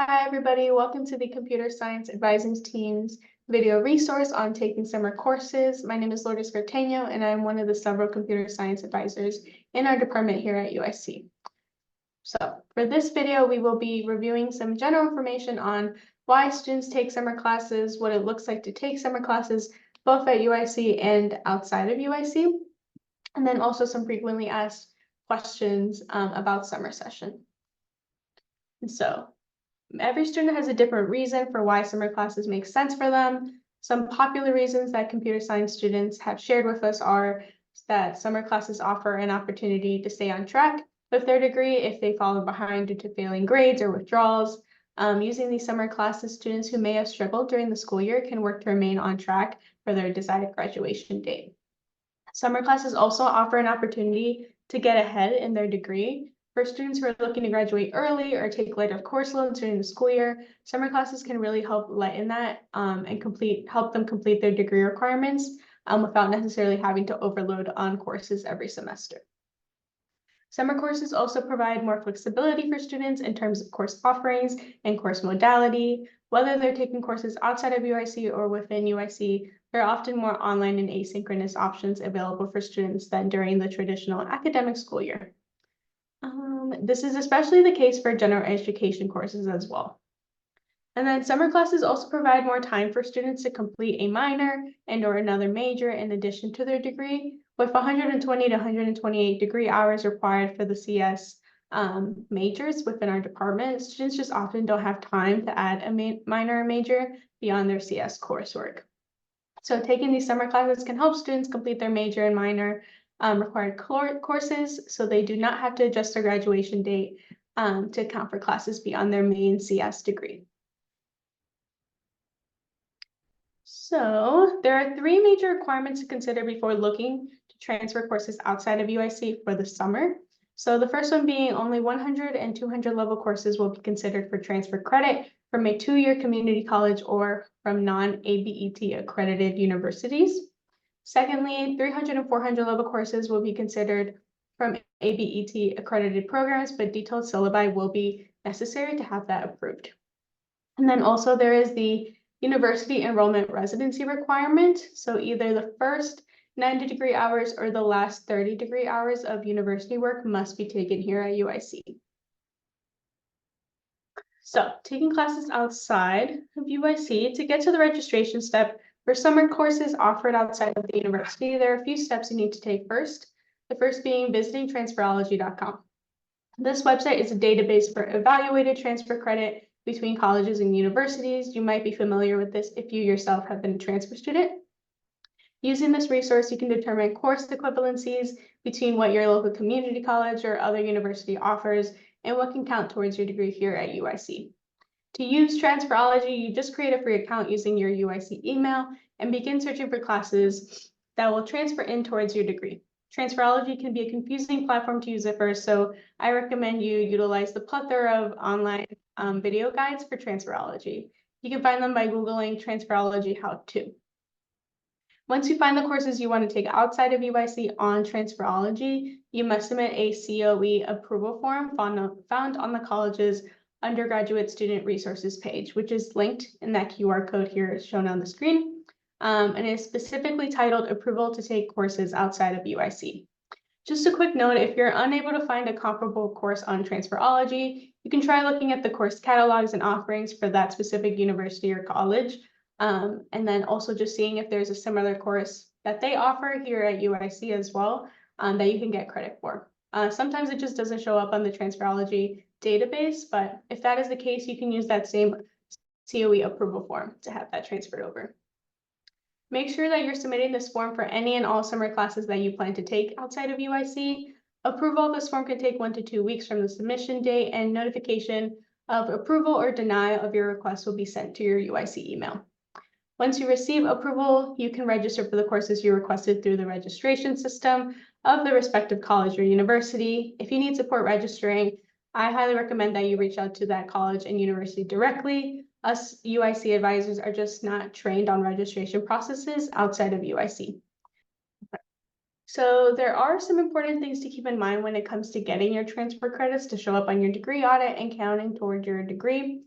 Hi, everybody. Welcome to the Computer Science Advising Team's video resource on taking summer courses. My name is Lourdes Carteño, and I'm one of the several computer science advisors in our department here at UIC. So for this video, we will be reviewing some general information on why students take summer classes, what it looks like to take summer classes, both at UIC and outside of UIC, and then also some frequently asked questions about summer session. And so every student has a different reason for why summer classes make sense for them. Some popular reasons that computer science students have shared with us are that summer classes offer an opportunity to stay on track with their degree if they fall behind due to failing grades or withdrawals. Using these summer classes, students who may have struggled during the school year can work to remain on track for their desired graduation date. Summer classes also offer an opportunity to get ahead in their degree. For students who are looking to graduate early or take lighter course loads during the school year, summer classes can really help lighten that and help them complete their degree requirements without necessarily having to overload on courses every semester. Summer courses also provide more flexibility for students in terms of course offerings and course modality. Whether they're taking courses outside of UIC or within UIC, there are often more online and asynchronous options available for students than during the traditional academic school year. This is especially the case for general education courses as well. And then summer classes also provide more time for students to complete a minor and/or another major in addition to their degree, with 120 to 128 degree hours required for the CS majors within our department. Students just often don't have time to add a minor or major beyond their CS coursework. So taking these summer classes can help students complete their major and minor required courses, so they do not have to adjust their graduation date to account for classes beyond their main CS degree. So there are three major requirements to consider before looking to transfer courses outside of UIC for the summer. So the first one being only 100 and 200 level courses will be considered for transfer credit from a two-year community college or from non-ABET accredited universities. Secondly, 300 and 400 level courses will be considered from ABET accredited programs, but detailed syllabi will be necessary to have that approved. And then also there is the university enrollment residency requirement. So either the first 90 degree hours or the last 30 degree hours of university work must be taken here at UIC. So taking classes outside of UIC, to get to the registration step for summer courses offered outside of the university, there are a few steps you need to take first. The first being visiting transferology.com. This website is a database for evaluated transfer credit between colleges and universities. You might be familiar with this if you yourself have been a transfer student. Using this resource, you can determine course equivalencies between what your local community college or other university offers and what can count towards your degree here at UIC. To use Transferology, you just create a free account using your UIC email and begin searching for classes that will transfer in towards your degree. Transferology can be a confusing platform to use at first, so I recommend you utilize the plethora of online video guides for Transferology. You can find them by Googling Transferology How-To. Once you find the courses you want to take outside of UIC on Transferology, you must submit a COE approval form found on the college's undergraduate student resources page, which is linked in that QR code here shown on the screen, and is specifically titled Approval to Take Courses Outside of UIC. Just a quick note, if you're unable to find a comparable course on Transferology, you can try looking at the course catalogs and offerings for that specific university or college, and then also just seeing if there's a similar course that they offer here at UIC as well that you can get credit for. Sometimes it just doesn't show up on the Transferology database, but if that is the case, you can use that same COE approval form to have that transferred over. Make sure that you're submitting this form for any and all summer classes that you plan to take outside of UIC. Approval of this form can take 1 to 2 weeks from the submission date, and notification of approval or denial of your request will be sent to your UIC email. Once you receive approval, you can register for the courses you requested through the registration system of the respective college or university. If you need support registering, I highly recommend that you reach out to that college and university directly. Us UIC advisors are just not trained on registration processes outside of UIC. So there are some important things to keep in mind when it comes to getting your transfer credits to show up on your degree audit and counting toward your degree.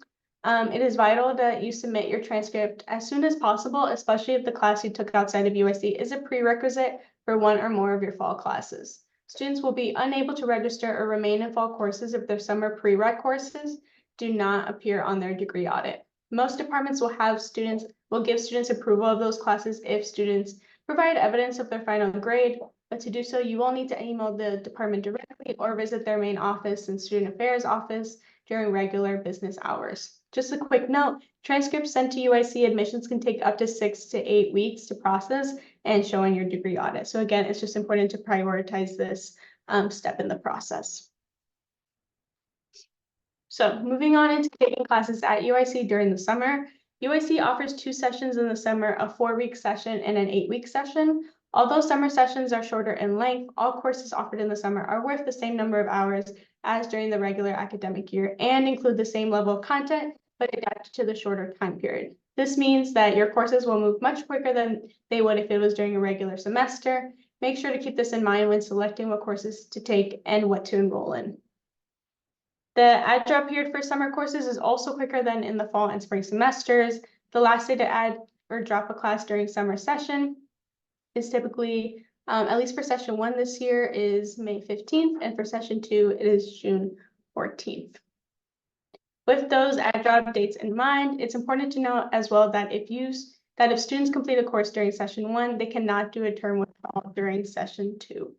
It is vital that you submit your transcript as soon as possible, especially if the class you took outside of UIC is a prerequisite for one or more of your fall classes. Students will be unable to register or remain in fall courses if their summer prereq courses do not appear on their degree audit. Most departments will give students approval of those classes if students provide evidence of their final grade, but to do so, you will need to email the department directly or visit their main office and student affairs office during regular business hours. Just a quick note, transcripts sent to UIC admissions can take up to 6 to 8 weeks to process and show in your degree audit. So again, it's just important to prioritize this step in the process. So moving on into taking classes at UIC during the summer, UIC offers 2 sessions in the summer, a 4-week session and an 8-week session. Although summer sessions are shorter in length, all courses offered in the summer are worth the same number of hours as during the regular academic year and include the same level of content, but adapted to the shorter time period. This means that your courses will move much quicker than they would if it was during a regular semester. Make sure to keep this in mind when selecting what courses to take and what to enroll in. The add drop period for summer courses is also quicker than in the fall and spring semesters. The last day to add or drop a class during summer session is typically, at least for session 1 this year, is May 15th, and for session 2, it is June 14th. With those add drop dates in mind, it's important to note as well that if students complete a course during session 1, they cannot do a term withdrawal during session 2.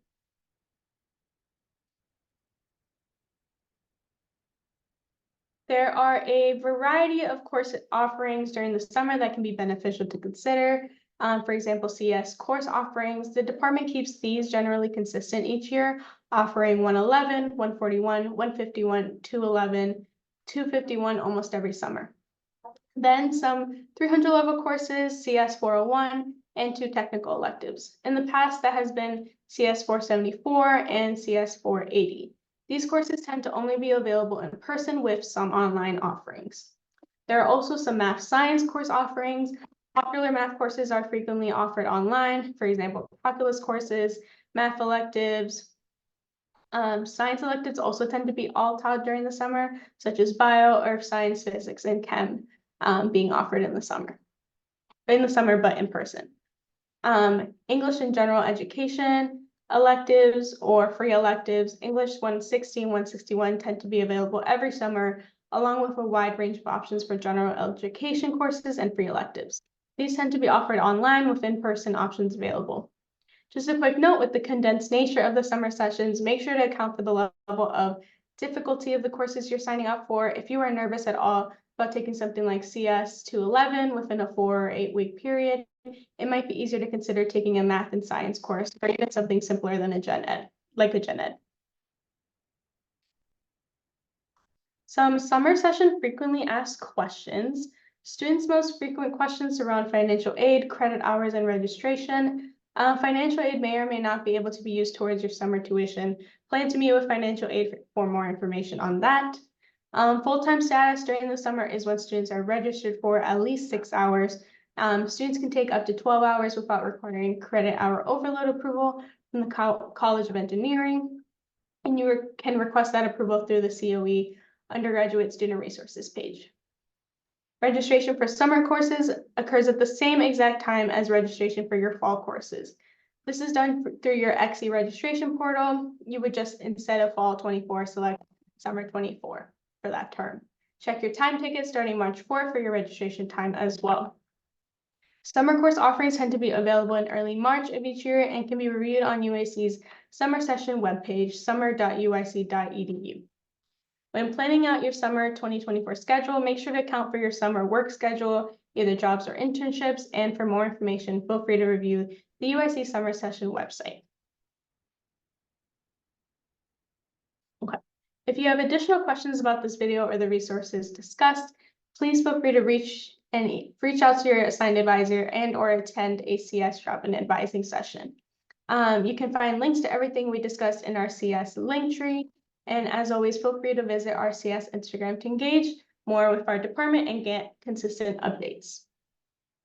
There are a variety of course offerings during the summer that can be beneficial to consider. For example, CS course offerings. The department keeps these generally consistent each year, offering 111, 141, 151, 211, 251 almost every summer. Then some 300 level courses, CS 401, and 2 technical electives. In the past, that has been CS 474 and CS 480. These courses tend to only be available in person with some online offerings. There are also some math science course offerings. Popular math courses are frequently offered online, for example, calculus courses, math electives. Science electives also tend to be all taught during the summer, such as bio, earth science, physics, and chem being offered in the summer but in person. English and general education, electives or free electives, English 160 and 161 tend to be available every summer, along with a wide range of options for general education courses and free electives. These tend to be offered online with in-person options available. Just a quick note, with the condensed nature of the summer sessions, make sure to account for the level of difficulty of the courses you're signing up for. If you are nervous at all about taking something like CS 211 within a 4 or 8 week period, it might be easier to consider taking a math and science course or even something simpler than a gen ed. Some summer session frequently asked questions. Students' most frequent questions surround financial aid, credit hours, and registration. Financial aid may or may not be able to be used towards your summer tuition. Plan to meet with financial aid for more information on that. Full-time status during the summer is when students are registered for at least 6 hours. Students can take up to 12 hours without requiring credit hour overload approval from the College of Engineering, and you can request that approval through the COE Undergraduate Student Resources page. Registration for summer courses occurs at the same exact time as registration for your fall courses. This is done through your XE registration portal. You would just, instead of fall 24, select summer 24 for that term. Check your time ticket starting March 4 for your registration time as well. Summer course offerings tend to be available in early March of each year and can be reviewed on UIC's summer session webpage, summer.uic.edu. When planning out your summer 2024 schedule, make sure to account for your summer work schedule, either jobs or internships, and for more information, feel free to review the UIC summer session website. Okay. If you have additional questions about this video or the resources discussed, please feel free to reach out to your assigned advisor and or attend a CS drop-in advising session. You can find links to everything we discussed in our CS link tree. And as always, feel free to visit our CS Instagram to engage more with our department and get consistent updates.